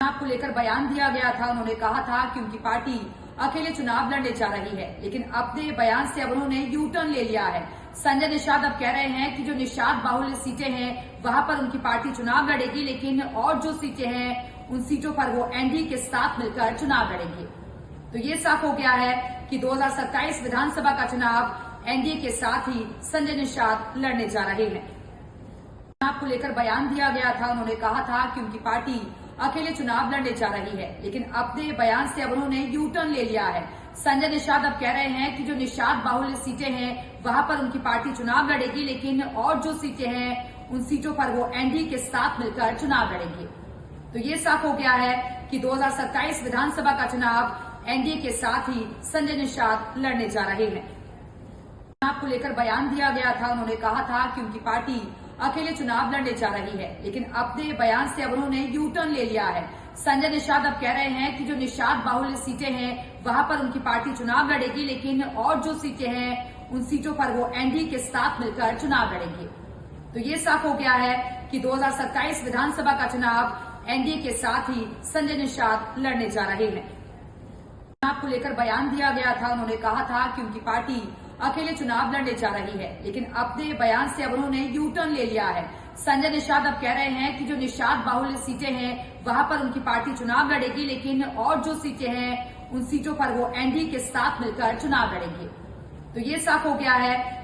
चुनाव को लेकर बयान दिया गया था। उन्होंने कहा था कि उनकी पार्टी अकेले चुनाव लड़ने जा रही है, लेकिन अपने बयान से अब उन्होंने यू टर्न ले लिया है। संजय निषाद अब कह रहे हैं कि जो निषाद बाहुल्य सीटें हैं वहां पर उनकी पार्टी चुनाव लड़ेगी, लेकिन और जो सीटें हैं उन सीटों पर वो एनडीए के साथ मिलकर चुनाव लड़ेंगे। तो ये साफ हो गया है कि 2027 विधानसभा का चुनाव एनडीए के साथ ही संजय निषाद लड़ने जा रहे हैं। चुनाव को लेकर बयान दिया गया था। उन्होंने कहा था कि उनकी पार्टी अकेले चुनाव लड़ने जा रही है, लेकिन अपने बयान से अब उन्होंने यू टर्न ले लिया है। संजय निषाद अब कह रहे हैं कि जो निषाद बाहुल्य सीटें हैं वहां पर उनकी पार्टी चुनाव लड़ेगी, लेकिन और जो सीटें हैं उन सीटों पर वो एनडीए के साथ मिलकर चुनाव लड़ेंगे। तो ये साफ हो गया है कि 2027 विधानसभा का चुनाव एनडीए के साथ ही संजय निषाद लड़ने जा रहे हैं। चुनाव को लेकर बयान दिया गया था। उन्होंने कहा था कि उनकी पार्टी अकेले चुनाव लड़ने जा रही है, लेकिन अपने बयान से अब उन्होंने यू टर्न ले लिया है। संजय निषाद अब कह रहे हैं कि जो निषाद बाहुल्य सीटें हैं वहां पर उनकी पार्टी चुनाव लड़ेगी, लेकिन और जो सीटें हैं उन सीटों पर वो एनडीए के साथ मिलकर चुनाव लड़ेंगे। तो ये साफ हो गया है कि 2027 विधानसभा का चुनाव एनडीए के साथ ही संजय निषाद लड़ने जा रहे हैं। चुनाव को लेकर बयान दिया गया था। उन्होंने कहा था कि उनकी पार्टी अकेले चुनाव लड़ने जा रही है, लेकिन अपने बयान से अब उन्होंने यू टर्न ले लिया है। संजय निषाद अब कह रहे हैं कि जो निषाद बाहुल्य सीटें हैं वहां पर उनकी पार्टी चुनाव लड़ेगी, लेकिन और जो सीटें हैं उन सीटों पर वो एनडीए के साथ मिलकर चुनाव लड़ेंगे। तो ये साफ हो गया है